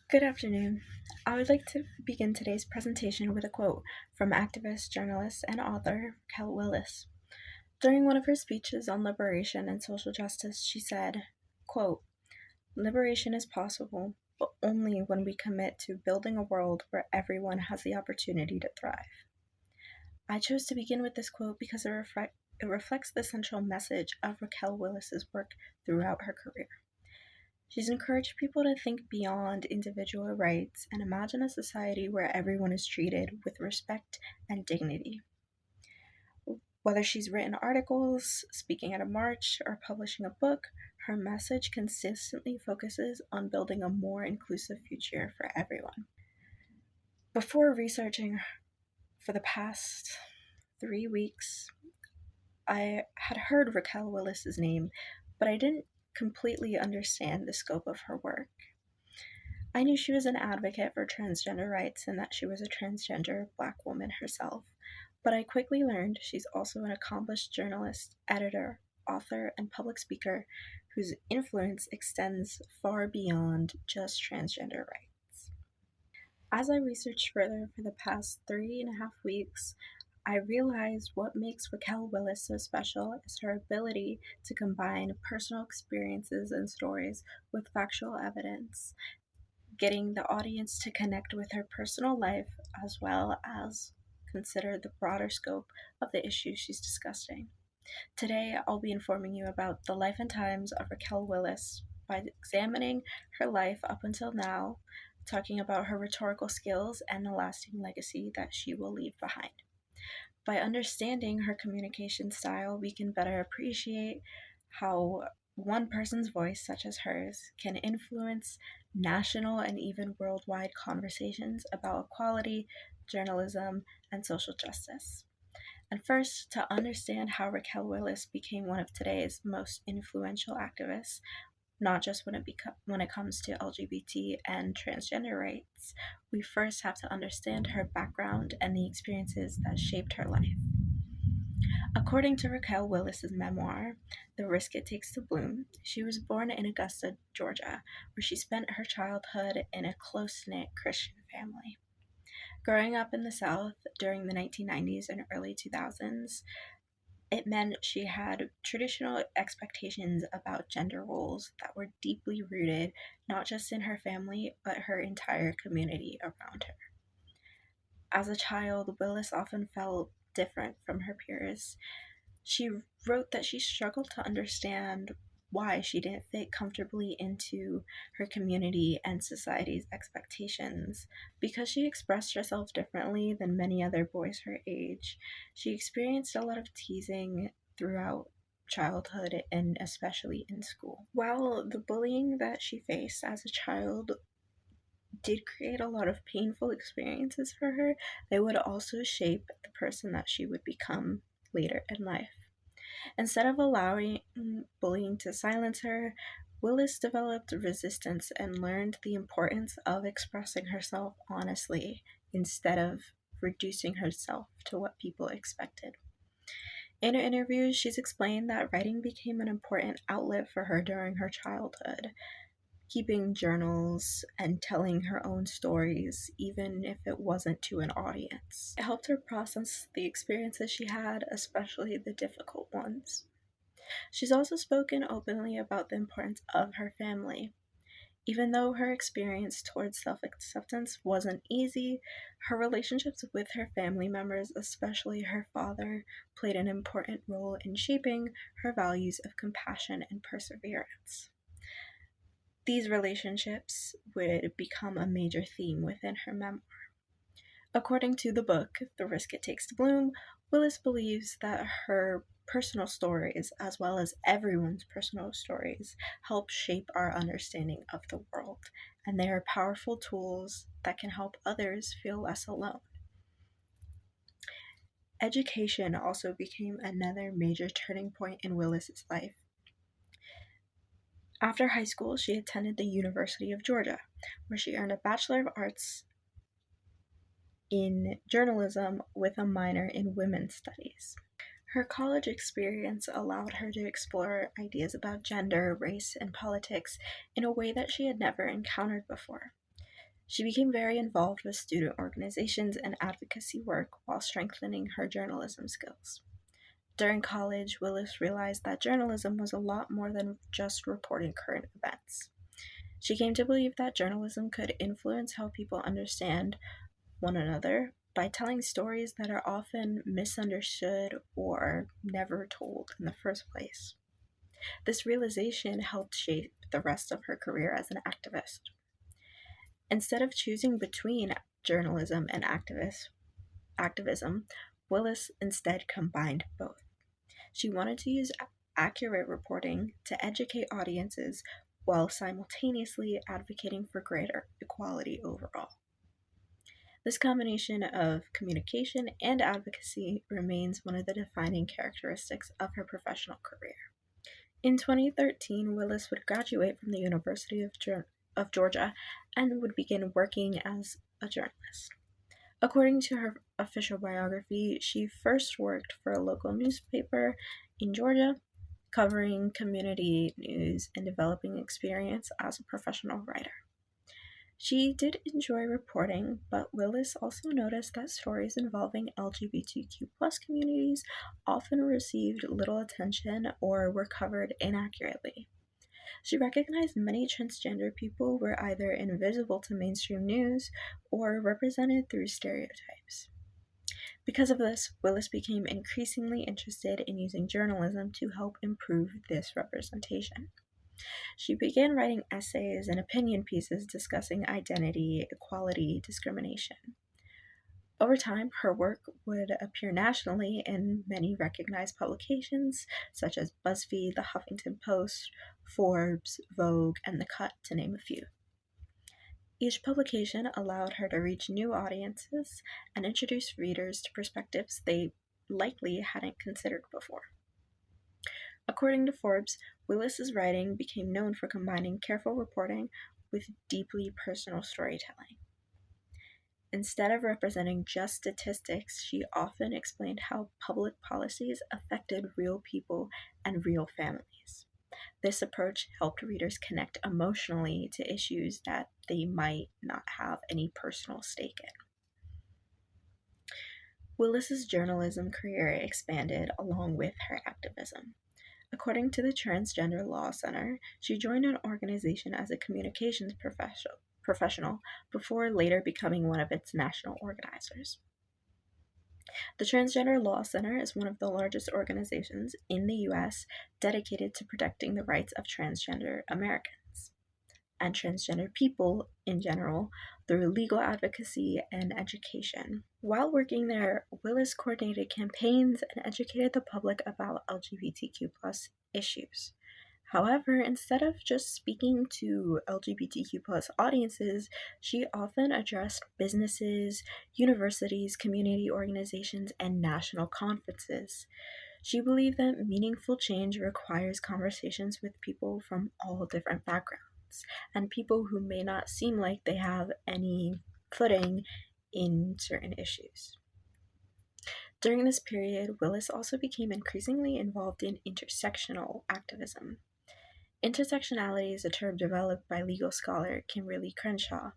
Good afternoon. I would like to begin today's presentation with a quote from activist, journalist, and author Raquel Willis. During one of her speeches on liberation and social justice, she said, quote, "Liberation is possible, but only when we commit to building a world where everyone has the opportunity to thrive." I chose to begin with this quote because it reflects the central message of Raquel Willis's work throughout her career. She's encouraged people to think beyond individual rights and imagine a society where everyone is treated with respect and dignity. Whether she's written articles, speaking at a march, or publishing a book, her message consistently focuses on building a more inclusive future for everyone. Before researching for the past 3 weeks, I had heard Raquel Willis's name, but I didn't completely understand the scope of her work. I knew she was an advocate for transgender rights and that she was a transgender Black woman herself, but I quickly learned she's also an accomplished journalist, editor, author, and public speaker whose influence extends far beyond just transgender rights. As I researched further for the past 3.5 weeks, I realized what makes Raquel Willis so special is her ability to combine personal experiences and stories with factual evidence, getting the audience to connect with her personal life as well as consider the broader scope of the issues she's discussing. Today, I'll be informing you about the life and times of Raquel Willis by examining her life up until now, talking about her rhetorical skills and the lasting legacy that she will leave behind. By understanding her communication style, we can better appreciate how one person's voice, such as hers, can influence national and even worldwide conversations about equality, journalism, and social justice. And first, to understand how Raquel Willis became one of today's most influential activists, not just when it comes to LGBT and transgender rights, we first have to understand her background and the experiences that shaped her life. According to Raquel Willis's memoir, The Risk It Takes to Bloom, she was born in Augusta, Georgia, where she spent her childhood in a close-knit Christian family. Growing up in the South during the 1990s and early 2000s, it meant she had traditional expectations about gender roles that were deeply rooted not just in her family, but her entire community around her. As a child, Willis often felt different from her peers. She wrote that she struggled to understand why she didn't fit comfortably into her community and society's expectations. Because she expressed herself differently than many other boys her age, she experienced a lot of teasing throughout childhood and especially in school. While the bullying that she faced as a child did create a lot of painful experiences for her, they would also shape the person that she would become later in life. Instead of allowing bullying to silence her, Willis developed resistance and learned the importance of expressing herself honestly instead of reducing herself to what people expected. In her interviews, she's explained that writing became an important outlet for her during her childhood, keeping journals and telling her own stories, even if it wasn't to an audience. It helped her process the experiences she had, especially the difficult ones. She's also spoken openly about the importance of her family. Even though her experience towards self acceptance wasn't easy, her relationships with her family members, especially her father, played an important role in shaping her values of compassion and perseverance. These relationships would become a major theme within her memoir. According to the book, The Risk It Takes to Bloom, Willis believes that her personal stories, as well as everyone's personal stories, help shape our understanding of the world, and they are powerful tools that can help others feel less alone. Education also became another major turning point in Willis's life. After high school, she attended the University of Georgia, where she earned a Bachelor of Arts in journalism with a minor in women's studies. Her college experience allowed her to explore ideas about gender, race, and politics in a way that she had never encountered before. She became very involved with student organizations and advocacy work while strengthening her journalism skills. During college, Willis realized that journalism was a lot more than just reporting current events. She came to believe that journalism could influence how people understand one another by telling stories that are often misunderstood or never told in the first place. This realization helped shape the rest of her career as an activist. Instead of choosing between journalism and activism, Willis instead combined both. She wanted to use accurate reporting to educate audiences while simultaneously advocating for greater equality overall. This combination of communication and advocacy remains one of the defining characteristics of her professional career. In 2013, Willis would graduate from the University of Georgia and would begin working as a journalist. According to her official biography, she first worked for a local newspaper in Georgia, covering community news and developing experience as a professional writer. She did enjoy reporting, but Willis also noticed that stories involving LGBTQ communities often received little attention or were covered inaccurately. She recognized many transgender people were either invisible to mainstream news or represented through stereotypes. Because of this, Willis became increasingly interested in using journalism to help improve this representation. She began writing essays and opinion pieces discussing identity, equality, discrimination. Over time, her work would appear nationally in many recognized publications, such as BuzzFeed, The Huffington Post, Forbes, Vogue, and The Cut, to name a few. Each publication allowed her to reach new audiences and introduce readers to perspectives they likely hadn't considered before. According to Forbes, Willis's writing became known for combining careful reporting with deeply personal storytelling. Instead of representing just statistics, she often explained how public policies affected real people and real families. This approach helped readers connect emotionally to issues that they might not have any personal stake in. Willis's journalism career expanded along with her activism. According to the Transgender Law Center, she joined an organization as a communications professional before later becoming one of its national organizers. The Transgender Law Center is one of the largest organizations in the U.S. dedicated to protecting the rights of transgender Americans and transgender people in general through legal advocacy and education. While working there, Willis coordinated campaigns and educated the public about LGBTQ issues. However, instead of just speaking to LGBTQ audiences, she often addressed businesses, universities, community organizations, and national conferences. She believed that meaningful change requires conversations with people from all different backgrounds and people who may not seem like they have any footing in certain issues. During this period, Willis also became increasingly involved in intersectional activism. Intersectionality is a term developed by legal scholar Kimberly Crenshaw.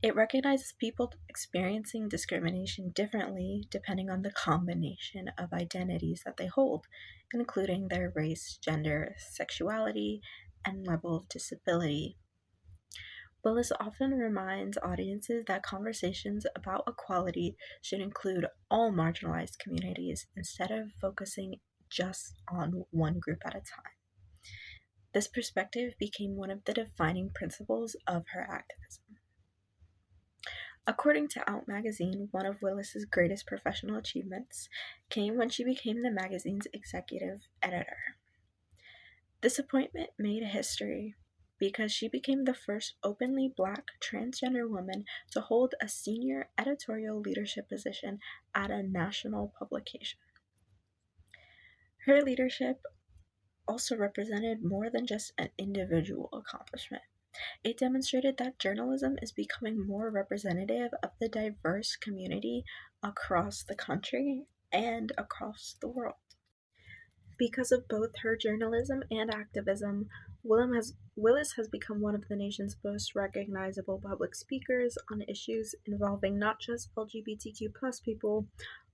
It recognizes people experiencing discrimination differently depending on the combination of identities that they hold, including their race, gender, sexuality, and level of disability. Willis often reminds audiences that conversations about equality should include all marginalized communities instead of focusing just on one group at a time. This perspective became one of the defining principles of her activism. According to Out magazine, one of Willis's greatest professional achievements came when she became the magazine's executive editor. This appointment made history because she became the first openly Black transgender woman to hold a senior editorial leadership position at a national publication. Her leadership also represented more than just an individual accomplishment. It demonstrated that journalism is becoming more representative of the diverse community across the country and across the world. Because of both her journalism and activism, Willis has become one of the nation's most recognizable public speakers on issues involving not just LGBTQ plus people,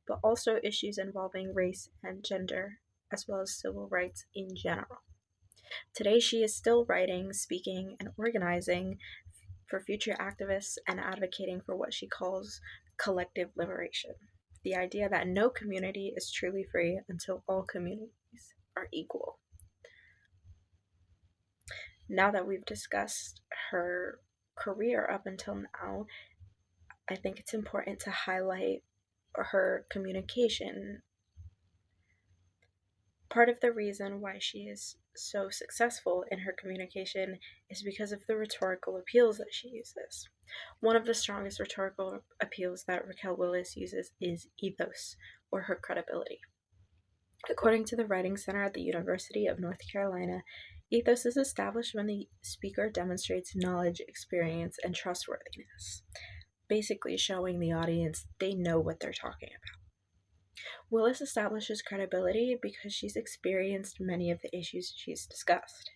but also issues involving race and gender, as well as civil rights in general. Today, she is still writing, speaking, and organizing for future activists and advocating for what she calls collective liberation. The idea that no community is truly free until all communities are equal. Now that we've discussed her career up until now, I think it's important to highlight her communication. Part of the reason why she is so successful in her communication is because of the rhetorical appeals that she uses. One of the strongest rhetorical appeals that Raquel Willis uses is ethos, or her credibility. According to the Writing Center at the University of North Carolina, ethos is established when the speaker demonstrates knowledge, experience, and trustworthiness, basically showing the audience they know what they're talking about. Willis establishes credibility because she's experienced many of the issues she's discussed.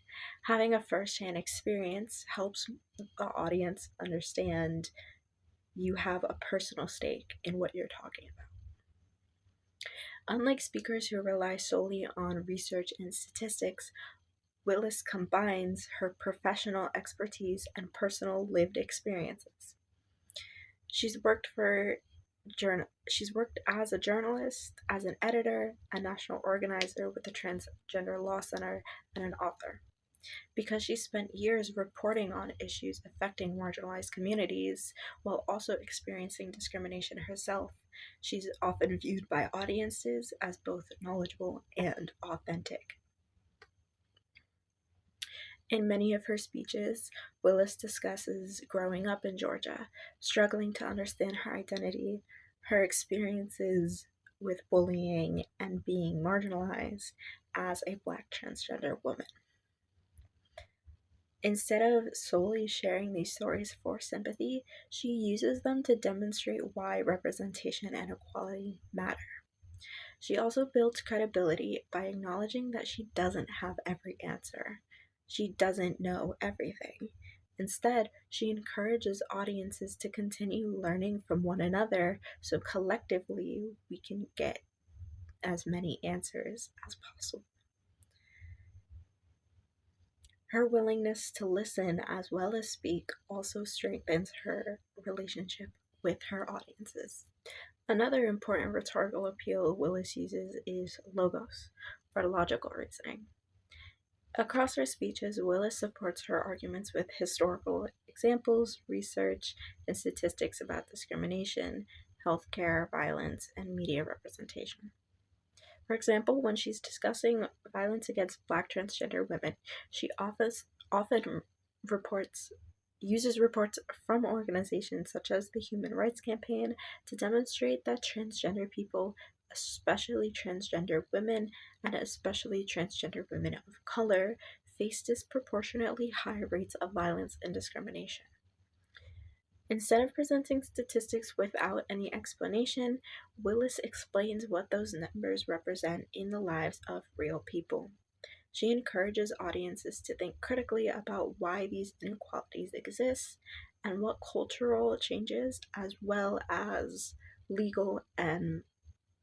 Having a first-hand experience helps the audience understand you have a personal stake in what you're talking about. Unlike speakers who rely solely on research and statistics, Willis combines her professional expertise and personal lived experiences. She's worked as a journalist, as an editor, a national organizer with the Transgender Law Center, and an author. Because she spent years reporting on issues affecting marginalized communities while also experiencing discrimination herself, she's often viewed by audiences as both knowledgeable and authentic. In many of her speeches, Willis discusses growing up in Georgia, struggling to understand her identity, her experiences with bullying, and being marginalized as a Black transgender woman. Instead of solely sharing these stories for sympathy, she uses them to demonstrate why representation and equality matter. She also builds credibility by acknowledging that she doesn't have every answer. She doesn't know everything. Instead, she encourages audiences to continue learning from one another so collectively we can get as many answers as possible. Her willingness to listen as well as speak also strengthens her relationship with her audiences. Another important rhetorical appeal Willis uses is logos, or logical reasoning. Across her speeches, Willis supports her arguments with historical examples, research, and statistics about discrimination, healthcare, violence, and media representation. For example, when she's discussing violence against Black transgender women, she often uses reports from organizations such as the Human Rights Campaign to demonstrate that transgender people, especially transgender women and especially transgender women of color, face disproportionately high rates of violence and discrimination. Instead of presenting statistics without any explanation, Willis explains what those numbers represent in the lives of real people. She encourages audiences to think critically about why these inequalities exist and what cultural changes, as well as legal and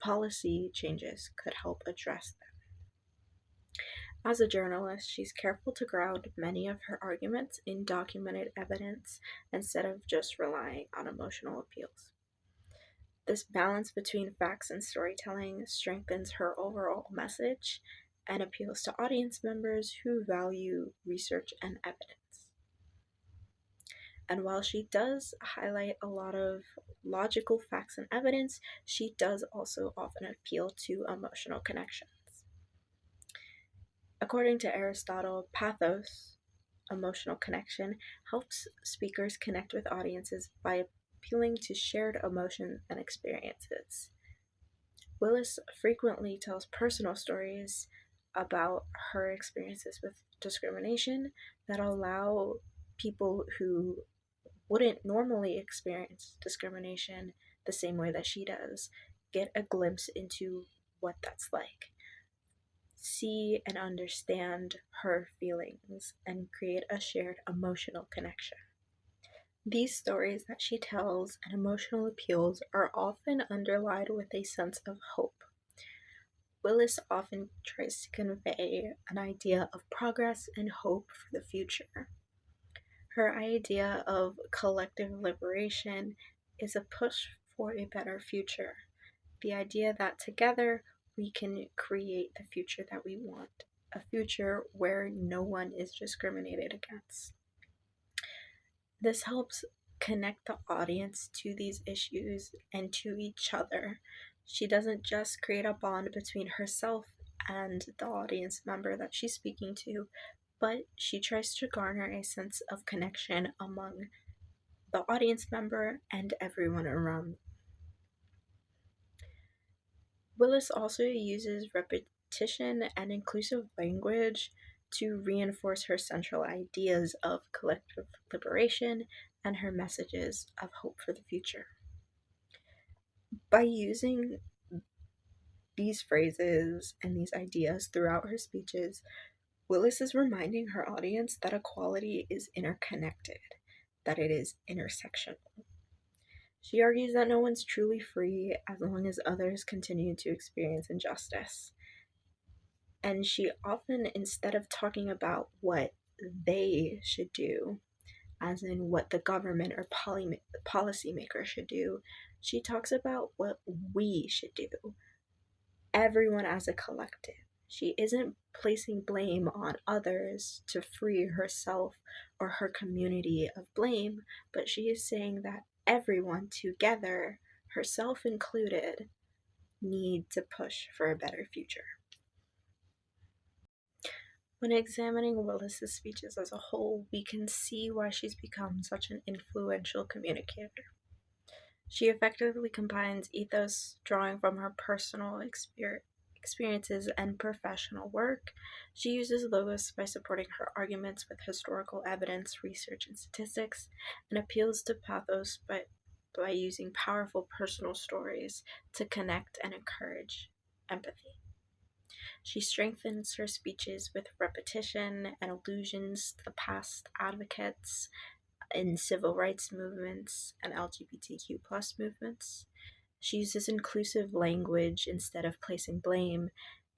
policy changes, could help address them. As a journalist, she's careful to ground many of her arguments in documented evidence instead of just relying on emotional appeals. This balance between facts and storytelling strengthens her overall message and appeals to audience members who value research and evidence. And while she does highlight a lot of logical facts and evidence, she does also often appeal to emotional connections. According to Aristotle, pathos, emotional connection, helps speakers connect with audiences by appealing to shared emotions and experiences. Willis frequently tells personal stories about her experiences with discrimination that allow people who wouldn't normally experience discrimination the same way that she does get a glimpse into what that's like. see and understand her feelings and create a shared emotional connection. These stories that she tells and emotional appeals are often underlined with a sense of hope. Willis often tries to convey an idea of progress and hope for the future. Her idea of collective liberation is a push for a better future. The idea that together we can create the future that we want, a future where no one is discriminated against. This helps connect the audience to these issues and to each other. She doesn't just create a bond between herself and the audience member that she's speaking to, but she tries to garner a sense of connection among the audience member and everyone around. Willis also uses repetition and inclusive language to reinforce her central ideas of collective liberation and her messages of hope for the future. By using these phrases and these ideas throughout her speeches, Willis is reminding her audience that equality is interconnected, that it is intersectional. She argues that no one's truly free as long as others continue to experience injustice. And she often, instead of talking about what they should do, as in what the government or policymaker should do, she talks about what we should do, everyone as a collective. She isn't placing blame on others to free herself or her community of blame, but she is saying that everyone together, herself included, need to push for a better future. When examining Willis's speeches as a whole, we can see why she's become such an influential communicator. She effectively combines ethos drawing from her personal experiences and professional work. She uses logos by supporting her arguments with historical evidence, research, and statistics, and appeals to pathos by using powerful personal stories to connect and encourage empathy. She strengthens her speeches with repetition and allusions to the past advocates in civil rights movements and LGBTQ plus movements. She uses inclusive language instead of placing blame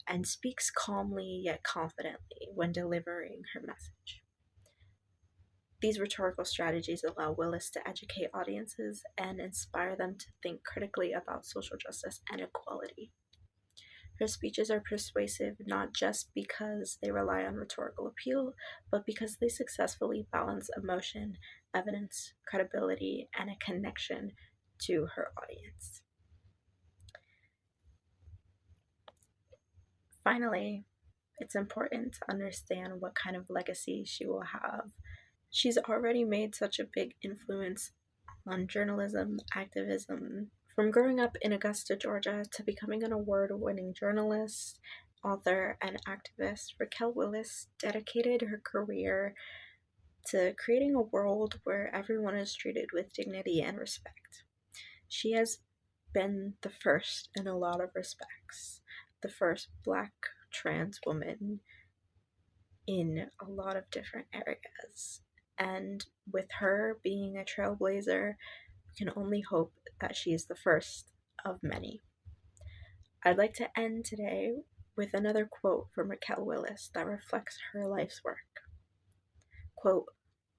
and speaks calmly yet confidently when delivering her message. These rhetorical strategies allow Willis to educate audiences and inspire them to think critically about social justice and equality. Her speeches are persuasive not just because they rely on rhetorical appeal, but because they successfully balance emotion, evidence, credibility, and a connection to her audience. Finally, it's important to understand what kind of legacy she will have. She's already made such a big influence on journalism, activism, from growing up in Augusta, Georgia, to becoming an award-winning journalist, author, and activist. Raquel Willis dedicated her career to creating a world where everyone is treated with dignity and respect. She has been the first in a lot of respects, the first Black trans woman in a lot of different areas. And with her being a trailblazer, we can only hope that she is the first of many. I'd like to end today with another quote from Raquel Willis that reflects her life's work. Quote,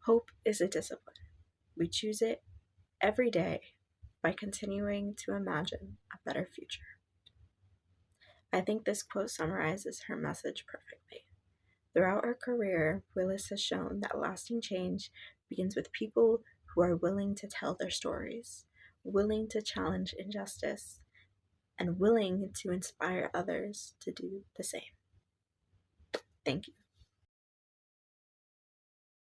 "Hope is a discipline. We choose it every day by continuing to imagine a better future." I think this quote summarizes her message perfectly. Throughout her career, Willis has shown that lasting change begins with people who are willing to tell their stories, willing to challenge injustice, and willing to inspire others to do the same. Thank you.